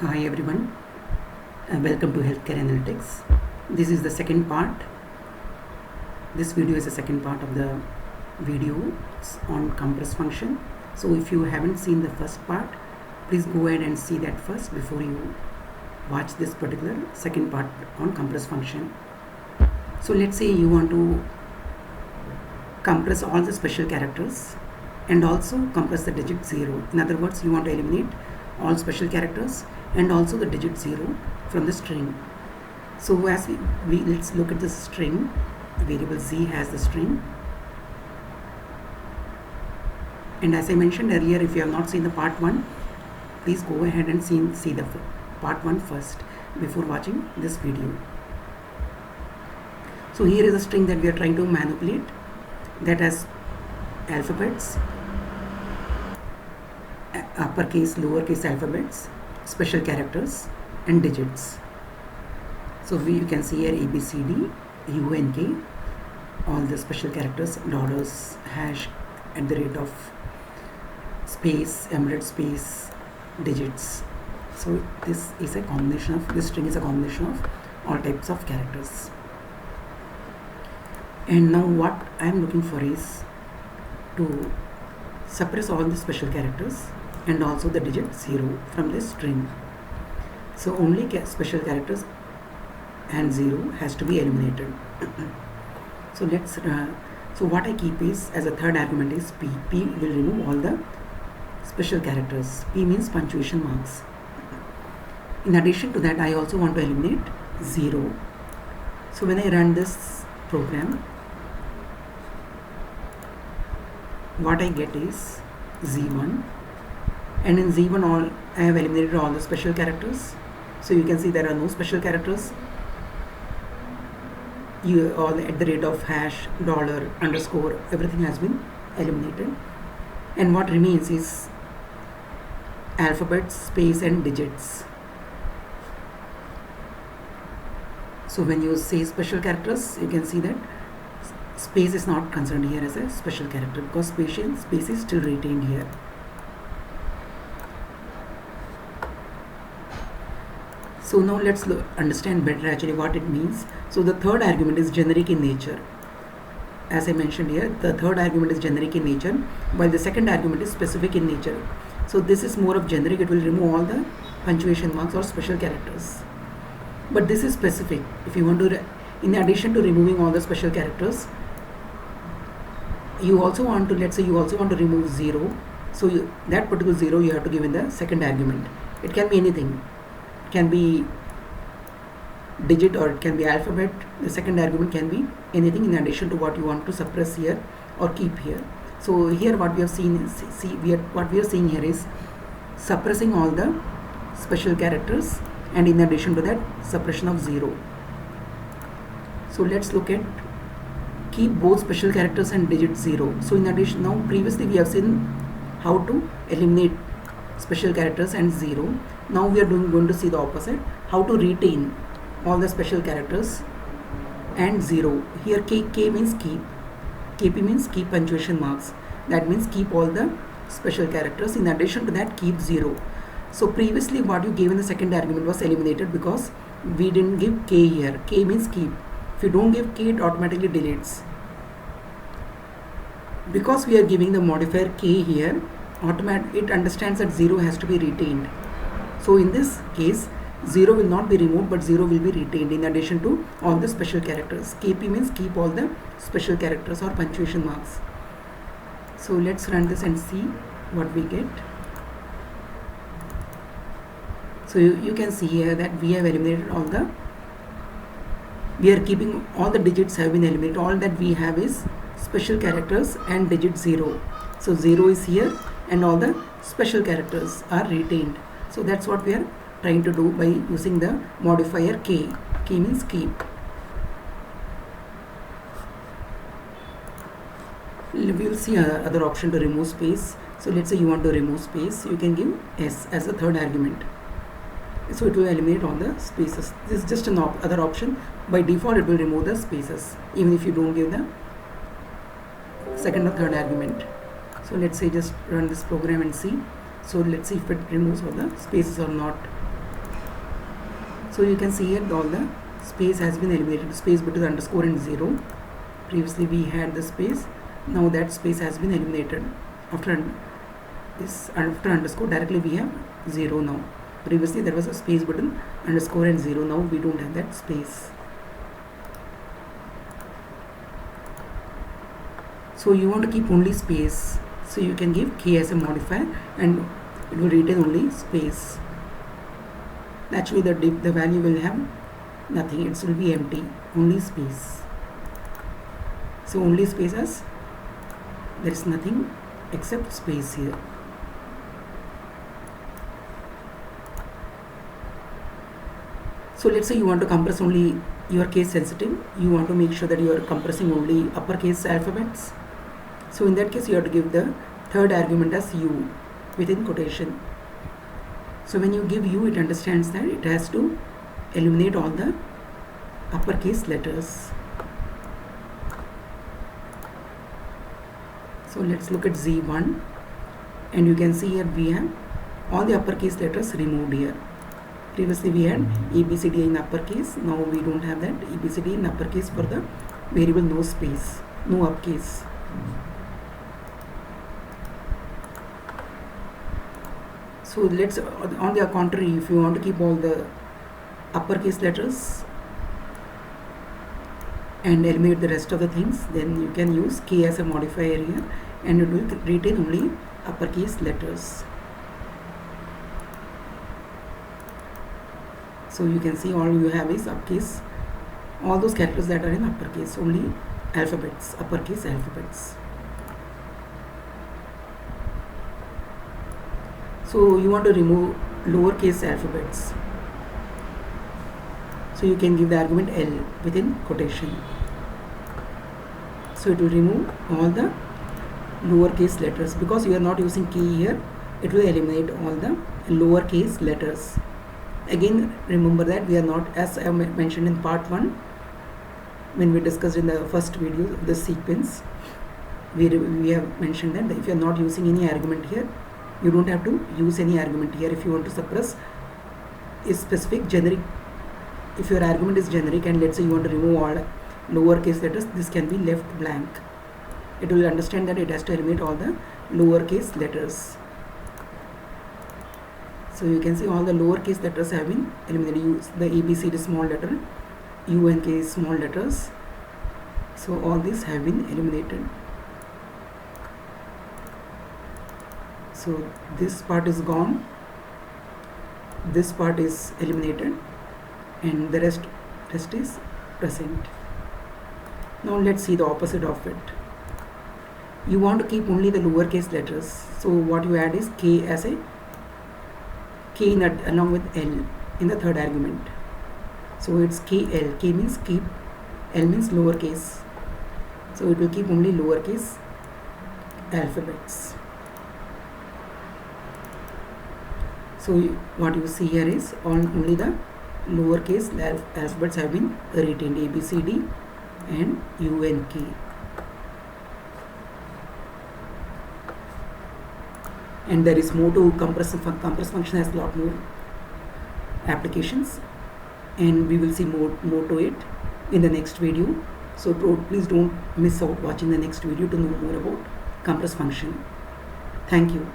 Hi everyone, welcome to Healthcare Analytics. This is the second part. This video is the second part of the video on compress function. So if you haven't seen the first part, please go ahead and see that first before you watch this particular second part on compress function. So let's say you want to compress all the special characters and also compress the digit 0. In other words, you want to eliminate all special characters and also the digit 0 from the string. So as let's look at the string. Variable z has the string, and as I mentioned earlier, if you have not seen the part 1, please go ahead and see the part 1 first before watching this video. So here is a string that we are trying to manipulate that has alphabets, uppercase, lowercase alphabets, special characters and digits. So you can see here A, B, C, D, U, N, K, all the special characters, dollars, hash, at the rate of, space, emerald space, digits. So this is a combination of, this string is a combination of all types of characters. And now what I am looking for is to suppress all the special characters and also the digit 0 from this string. So only special characters and 0 has to be eliminated. So let's so what I keep is, as a third argument, is p. P will remove all the special characters. P means punctuation marks. In addition to that, I also want to eliminate 0. So when I run this program, what I get is z1, and in z1 all I have eliminated all the special characters. So you can see there are no special characters. All at the rate of hash, dollar, underscore, everything has been eliminated, and what remains is alphabets, space and digits. So when you say special characters, you can see that space is not considered here as a special character because space is still retained here. So now let's understand better actually what it means. So the third argument is generic in nature. As I mentioned here, the third argument is generic in nature, while the second argument is specific in nature. So this is more of generic, it will remove all the punctuation marks or special characters. But this is specific. If you want to, in addition to removing all the special characters, you also want to, let's say you also want to remove 0. So that particular 0 you have to give in the second argument. It can be anything. It can be digit or it can be alphabet. The second argument can be anything in addition to what you want to suppress here or keep here. So here what we have seen is, what we are seeing here is suppressing all the special characters and in addition to that suppression of 0. So let's look at keep both special characters and digit 0. So in addition, now previously we have seen how to eliminate special characters and 0. Now we are going to see the opposite, how to retain all the special characters and 0. Here K means keep, KP means keep punctuation marks. That means keep all the special characters. In addition to that, keep 0. So previously what you gave in the second argument was eliminated because we didn't give K here. K means keep. If you don't give K, it automatically deletes. Because we are giving the modifier K here, it understands that 0 has to be retained. So in this case, 0 will not be removed, but 0 will be retained in addition to all the special characters. KP means keep all the special characters or punctuation marks. So let's run this and see what we get. So you can see here that we have eliminated all the, we are keeping all the digits have been eliminated. All that we have is special characters and digit 0. So 0 is here and all the special characters are retained. So that's what we are trying to do by using the modifier K. K means keep. We will see another option to remove space. So let's say you want to remove space, you can give S as a third argument. So it will eliminate all the spaces. This is just an other option. By default it will remove the spaces even if you don't give the second or third argument. So let's say just run this program and see. So let's see if it removes all the spaces or not. So you can see here all the space has been eliminated, space between underscore and 0. Previously we had the space, now that space has been eliminated. After underscore directly we have 0 now. Previously there was a space between underscore and 0, now we don't have that space. So you want to keep only space, so you can give k as a modifier and it will retain only space. Naturally the value will have nothing, it will be empty, only space. So only space as there is nothing except space here. So let's say you want to compress only, you are case sensitive, you want to make sure that you are compressing only uppercase alphabets. So in that case you have to give the third argument as u within quotation. So when you give u, it understands that it has to eliminate all the uppercase letters. So let's look at Z1, and you can see here we have all the uppercase letters removed here. Previously we had ABCD in uppercase, now we don't have that ABCD in uppercase for the variable no space, no uppercase. So let's, on the contrary, if you want to keep all the uppercase letters and eliminate the rest of the things, then you can use k as a modifier here and it will retain only uppercase letters. So you can see all you have is uppercase, all those characters that are in uppercase, only alphabets, uppercase alphabets. So you want to remove lowercase alphabets. So you can give the argument L within quotation. So it will remove all the lowercase letters. Because you are not using key here, it will eliminate all the lowercase letters. Again, remember that we are not, as I mentioned in part 1, when we discussed in the first video the sequence, we have mentioned that if you are not using any argument here, you don't have to use any argument here. If you want to suppress a specific generic, if your argument is generic and let's say you want to remove all lowercase letters, this can be left blank. It will understand that it has to eliminate all the lowercase letters. So you can see all the lowercase letters have been eliminated. The ABCD small letter, U and K small letters. So all these have been eliminated. So this part is gone, this part is eliminated, and the rest is present. Now let's see the opposite of it. You want to keep only the lowercase letters, so what you add is k as a k along with L in the third argument. So it's KL, K means keep, L means lowercase, so it will keep only lowercase alphabets. So what you see here is only the lowercase alphabets have been retained, A, B, C, D and U and K. And there is more to compress function has a lot more applications, and we will see more to it in the next video. So please don't miss out watching the next video to know more about compress function. Thank you.